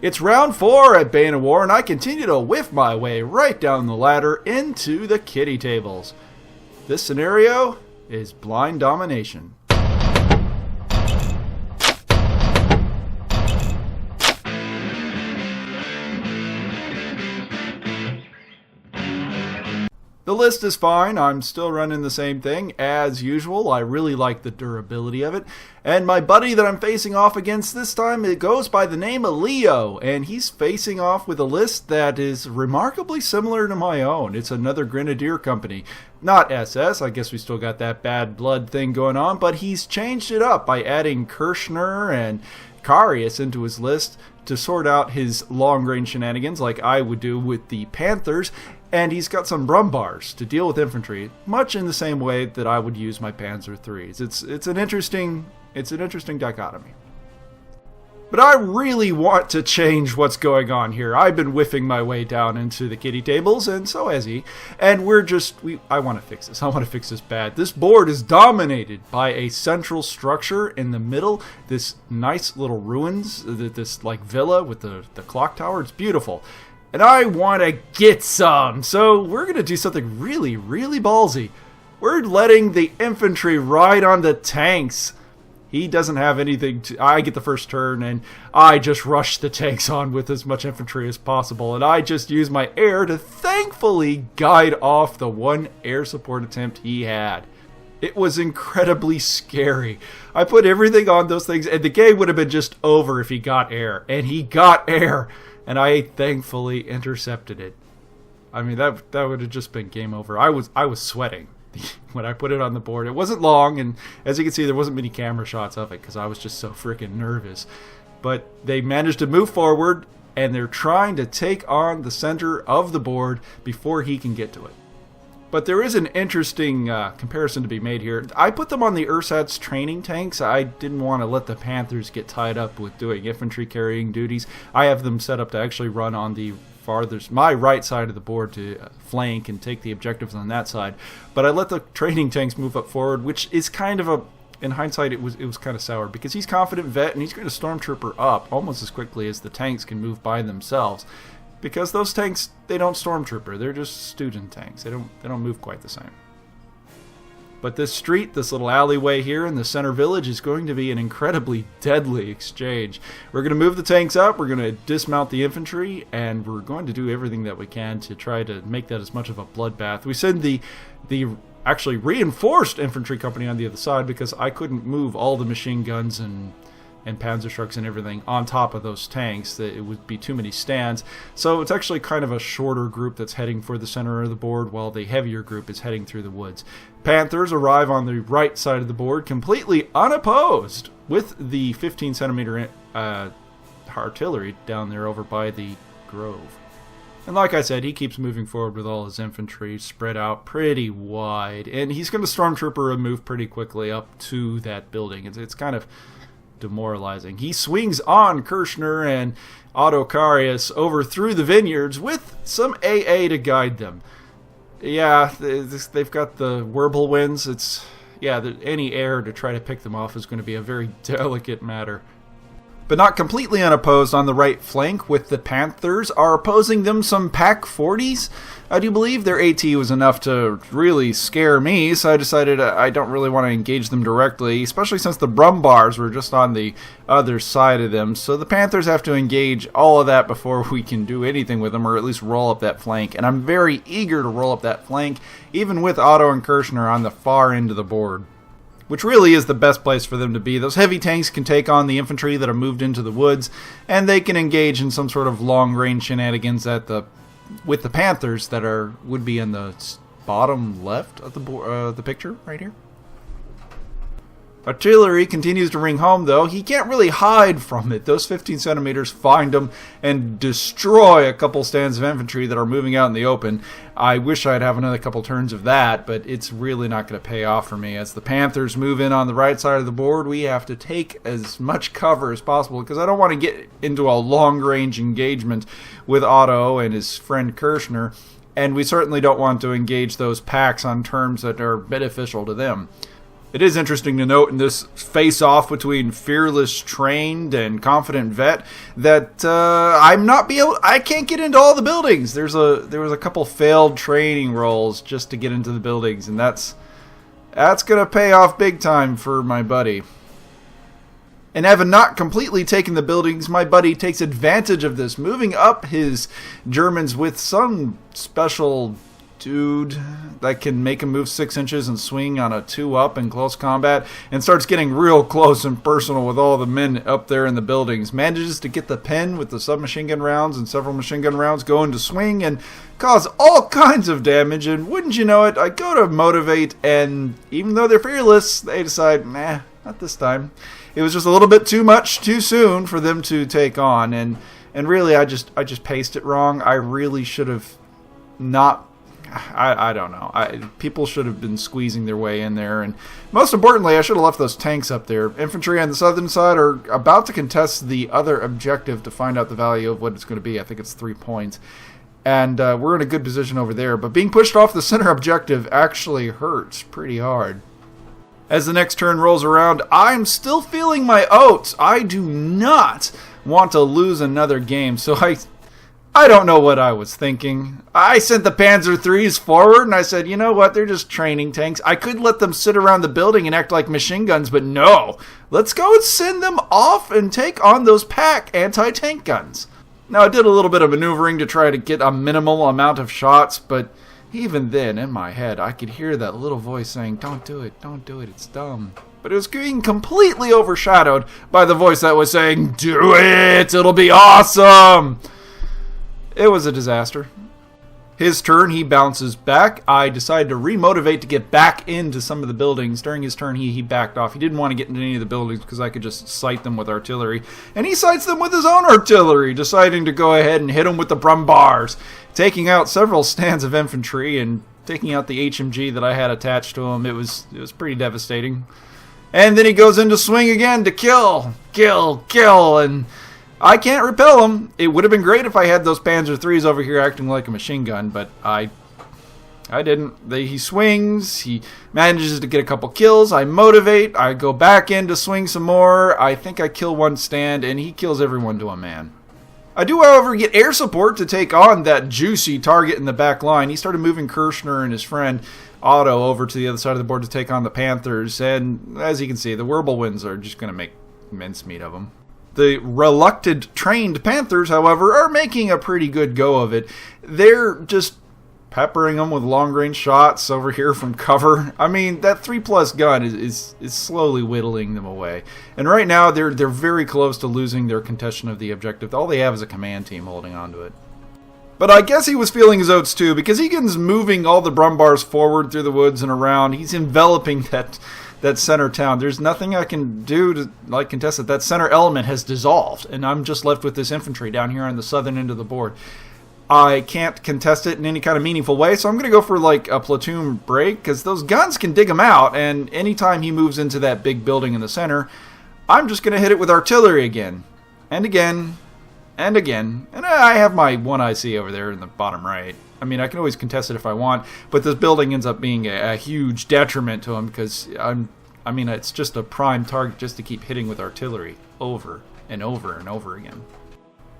It's round 4 at Bane of War, and I continue to whiff my way right down the ladder into the kitty tables. This scenario is blind domination. The list is fine. I'm still running the same thing as usual. I really like the durability of it. And my buddy that I'm facing off against this time, it goes by the name of Leo. And he's facing off with a list that is remarkably similar to my own. It's another Grenadier company. Not SS. I guess we still got that bad blood thing going on. But he's changed it up by adding Kirchner and Carius into his list to sort out his long-range shenanigans like I would do with the Panthers. And he's got some Brumbars to deal with infantry, much in the same way that I would use my Panzer IIIs. It's an interesting dichotomy. But I really want to change what's going on here. I've been whiffing my way down into the kitty tables, and so has he. And I want to fix this. I want to fix this bad. This board is dominated by a central structure in the middle. This nice little ruins, this like villa with the clock tower. It's beautiful. And I want to get some, so we're going to do something really, really ballsy. We're letting the infantry ride on the tanks. He doesn't have anything to... I get the first turn, and I just rush the tanks on with as much infantry as possible. And I just use my air to thankfully guide off the one air support attempt he had. It was incredibly scary. I put everything on those things, and the game would have been just over if he got air. And he got air. And I thankfully intercepted it. I mean, that would have just been game over. I was sweating when I put it on the board. It wasn't long, and as you can see, there wasn't many camera shots of it because I was just so freaking nervous. But they managed to move forward, and they're trying to take on the center of the board before he can get to it. But there is an interesting comparison to be made here. I put them on the ersatz training tanks. I didn't want to let the Panthers get tied up with doing infantry carrying duties. I have them set up to actually run on the my right side of the board to flank and take the objectives on that side. But I let the training tanks move up forward, which is kind of in hindsight, it was kind of sour because he's confident vet and he's going to stormtrooper up almost as quickly as the tanks can move by themselves. Because those tanks, they don't stormtrooper. They're just student tanks. They don't move quite the same. But this street, this little alleyway here in the center village is going to be an incredibly deadly exchange. We're going to move the tanks up, we're going to dismount the infantry, and we're going to do everything that we can to try to make that as much of a bloodbath. We send the actually reinforced infantry company on the other side because I couldn't move all the machine guns and Panzerschrecks and everything on top of those tanks. That it would be too many stands. So it's actually kind of a shorter group that's heading for the center of the board while the heavier group is heading through the woods. Panthers arrive on the right side of the board completely unopposed with the 15 centimeter artillery down there over by the grove. And like I said, he keeps moving forward with all his infantry spread out pretty wide. And he's going to stormtrooper and move pretty quickly up to that building. It's kind of demoralizing. He swings on Kirchner and Otto Carius over through the vineyards with some AA to guide them. Yeah, they've got the whirlwinds. Any air to try to pick them off is going to be a very delicate matter. But not completely unopposed on the right flank with the Panthers are opposing them some Pack 40s. I do believe their AT was enough to really scare me, so I decided I don't really want to engage them directly, especially since the Brumbars were just on the other side of them. So the Panthers have to engage all of that before we can do anything with them, or at least roll up that flank. And I'm very eager to roll up that flank, even with Otto and Kirchner on the far end of the board, which really is the best place for them to be. Those heavy tanks can take on the infantry that are moved into the woods, and they can engage in some sort of long-range shenanigans with the Panthers that would be in the bottom left of the picture right here. Artillery continues to ring home, though. He can't really hide from it. Those 15 centimeters find him and destroy a couple stands of infantry that are moving out in the open. I wish I'd have another couple turns of that, but it's really not going to pay off for me. As the Panthers move in on the right side of the board, we have to take as much cover as possible because I don't want to get into a long-range engagement with Otto and his friend Kirchner, and we certainly don't want to engage those packs on terms that are beneficial to them. It is interesting to note in this face-off between fearless, trained, and confident vet that I can't get into all the buildings. There was a couple failed training rolls just to get into the buildings, and that's gonna pay off big time for my buddy. And having not completely taken the buildings, my buddy takes advantage of this, moving up his Germans with some special dude that can make him move 6 inches and swing on a 2-up in close combat, and starts getting real close and personal with all the men up there in the buildings. Manages to get the pen with the submachine gun rounds and several machine gun rounds going to swing and cause all kinds of damage. And wouldn't you know it, I go to motivate, and even though they're fearless, they decide, nah, not this time. It was just a little bit too much too soon for them to take on, and really I just paced it wrong. I really should have not. I don't know. People should have been squeezing their way in there, and most importantly, I should have left those tanks up there. Infantry on the southern side are about to contest the other objective to find out the value of what it's going to be. I think it's 3 points, and we're in a good position over there. But being pushed off the center objective actually hurts pretty hard. As the next turn rolls around, I'm still feeling my oats. I do not want to lose another game, so I don't know what I was thinking. I sent the Panzer IIIs forward, and I said, you know what, they're just training tanks. I could let them sit around the building and act like machine guns, but no. Let's go and send them off and take on those pack anti-tank guns. Now, I did a little bit of maneuvering to try to get a minimal amount of shots, but even then, in my head, I could hear that little voice saying, don't do it, it's dumb. But it was being completely overshadowed by the voice that was saying, do it, it'll be awesome. It was a disaster. His turn, he bounces back. I decided to remotivate to get back into some of the buildings. During his turn, he backed off. He didn't want to get into any of the buildings because I could just sight them with artillery. And he sights them with his own artillery, deciding to go ahead and hit them with the Brumbars, taking out several stands of infantry and taking out the HMG that I had attached to him. It was pretty devastating. And then he goes into swing again to kill, and I can't repel him. It would have been great if I had those Panzer IIIs over here acting like a machine gun, but I didn't. He swings. He manages to get a couple kills. I motivate. I go back in to swing some more. I think I kill one stand, and he kills everyone to a man. I do, however, get air support to take on that juicy target in the back line. He started moving Kirchner and his friend Otto over to the other side of the board to take on the Panthers, and as you can see, the Whirlwinds are just going to make mincemeat of them. The reluctant, trained Panthers, however, are making a pretty good go of it. They're just peppering them with long-range shots over here from cover. I mean, that 3+ gun is slowly whittling them away. And right now, they're very close to losing their contestation of the objective. All they have is a command team holding on to it. But I guess he was feeling his oats too, because Egan's moving all the Brumbars forward through the woods and around. He's enveloping that center town. There's nothing I can do to contest it. That center element has dissolved, and I'm just left with this infantry down here on the southern end of the board. I can't contest it in any kind of meaningful way, so I'm going to go for a platoon break, because those guns can dig him out, and anytime he moves into that big building in the center, I'm just going to hit it with artillery again, and again, and again. And I have my 1 IC over there in the bottom right. I mean, I can always contest it if I want, but this building ends up being a huge detriment to him because it's just a prime target just to keep hitting with artillery over and over and over again.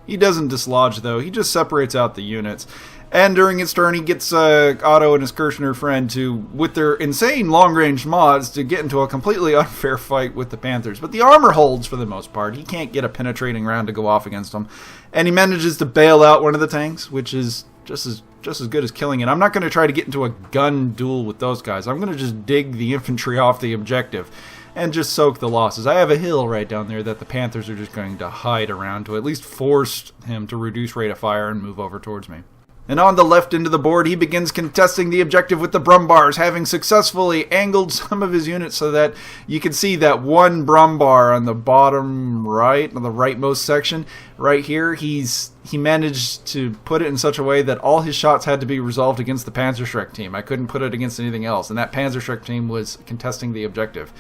He doesn't dislodge, though. He just separates out the units. And during his turn, he gets Otto and his Kirchner friend with their insane long-range mods, to get into a completely unfair fight with the Panthers. But the armor holds for the most part. He can't get a penetrating round to go off against them. And he manages to bail out one of the tanks, which is just as good as killing it. I'm not going to try to get into a gun duel with those guys. I'm going to just dig the infantry off the objective and just soak the losses. I have a hill right down there that the Panthers are just going to hide around to at least force him to reduce rate of fire and move over towards me. And on the left end of the board, he begins contesting the objective with the Brumbars, having successfully angled some of his units so that you can see that one Brumbar on the bottom right, on the rightmost section, right here. He managed to put it in such a way that all his shots had to be resolved against the Panzerschreck team. I couldn't put it against anything else, and that Panzerschreck team was contesting the objective.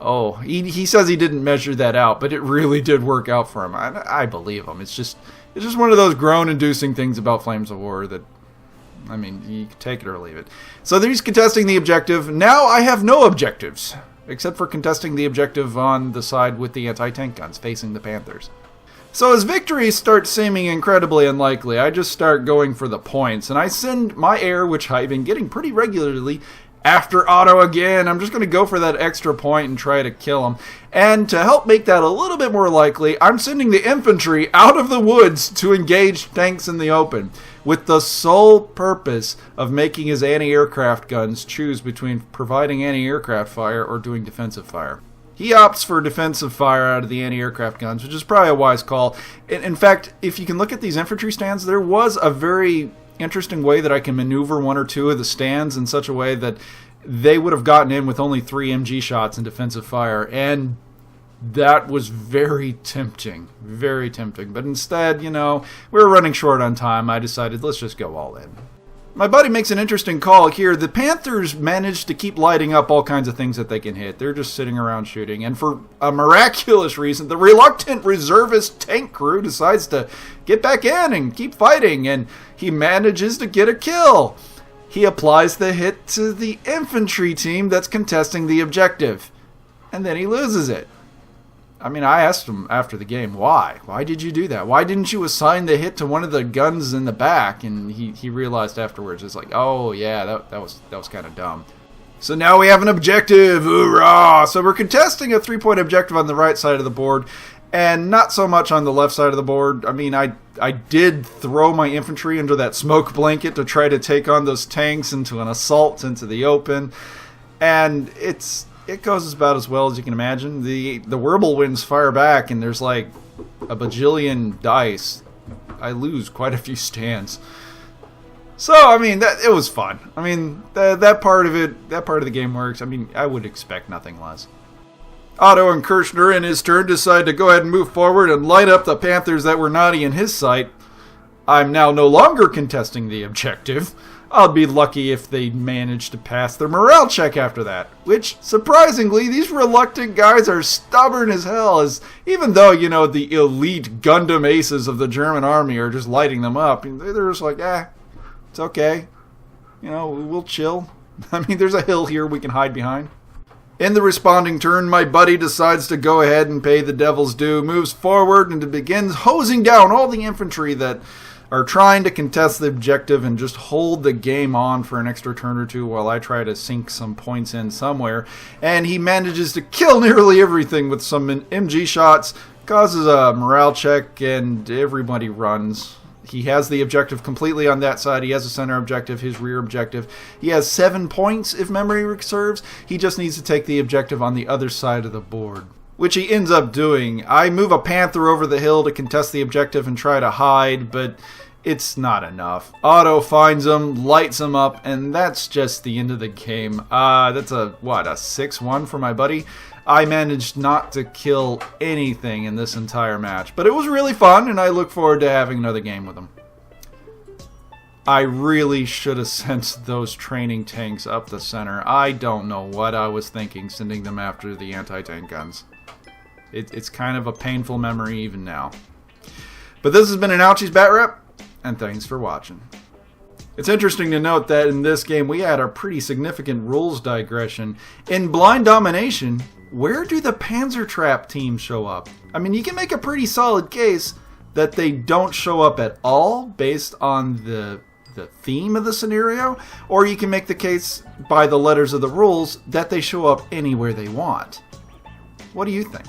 Oh, he says he didn't measure that out, but it really did work out for him. I believe him. It's just one of those groan-inducing things about Flames of War that I mean, you can take it or leave it. So he's contesting the objective. Now I have no objectives, except for contesting the objective on the side with the anti-tank guns, facing the Panthers. So as victories start seeming incredibly unlikely, I just start going for the points, and I send my air, which I've been getting pretty regularly, after Otto again. I'm just going to go for that extra point and try to kill him. And to help make that a little bit more likely, I'm sending the infantry out of the woods to engage tanks in the open, with the sole purpose of making his anti-aircraft guns choose between providing anti-aircraft fire or doing defensive fire. He opts for defensive fire out of the anti-aircraft guns, which is probably a wise call. In fact, if you can look at these infantry stands, there was a very interesting way that I can maneuver one or two of the stands in such a way that they would have gotten in with only 3 MG shots in defensive fire, and that was very tempting. Very tempting. But instead, we were running short on time. I decided, let's just go all in. My buddy makes an interesting call here. The Panthers managed to keep lighting up all kinds of things that they can hit. They're just sitting around shooting. And for a miraculous reason, the reluctant reservist tank crew decides to get back in and keep fighting. And he manages to get a kill. He applies the hit to the infantry team that's contesting the objective. And then he loses it. I mean, I asked him after the game, why? Why did you do that? Why didn't you assign the hit to one of the guns in the back? And he realized afterwards, it's like, oh yeah, that was kind of dumb. So now we have an objective, hoorah! So we're contesting a 3-point objective on the right side of the board, and not so much on the left side of the board. I mean, I did throw my infantry into that smoke blanket to try to take on those tanks into an assault into the open, and it goes about as well as you can imagine. The whirlwinds fire back, and there's like a bajillion dice. I lose quite a few stands. So, I mean, it was fun. I mean, that part of the game works. I mean, I would expect nothing less. Otto and Kirchner, in his turn, decide to go ahead and move forward and light up the Panthers that were naughty in his sight. I'm now no longer contesting the objective. I'll be lucky if they manage to pass their morale check after that. Which, surprisingly, these reluctant guys are stubborn as hell, as even though, the elite Gundam aces of the German army are just lighting them up, they're just like, it's okay. We'll chill. I mean, there's a hill here we can hide behind. In the responding turn, my buddy decides to go ahead and pay the devil's due, moves forward, and begins hosing down all the infantry that are trying to contest the objective and just hold the game on for an extra turn or two while I try to sink some points in somewhere. And he manages to kill nearly everything with some MG shots, causes a morale check, and everybody runs. He has the objective completely on that side. He has a center objective, his rear objective. He has 7 points, if memory serves. He just needs to take the objective on the other side of the board, which he ends up doing. I move a Panther over the hill to contest the objective and try to hide, but it's not enough. Otto finds him, lights him up, and that's just the end of the game. That's a 6-1 for my buddy. I managed not to kill anything in this entire match, but it was really fun, and I look forward to having another game with him. I really should have sent those training tanks up the center. I don't know what I was thinking sending them after the anti-tank guns. It's kind of a painful memory even now. But this has been an Ouchies Batrep, and thanks for watching. It's interesting to note that in this game we had a pretty significant rules digression. In Blind Domination, where do the Panzertrap teams show up? I mean, you can make a pretty solid case that they don't show up at all based on the theme of the scenario, or you can make the case by the letters of the rules that they show up anywhere they want. What do you think?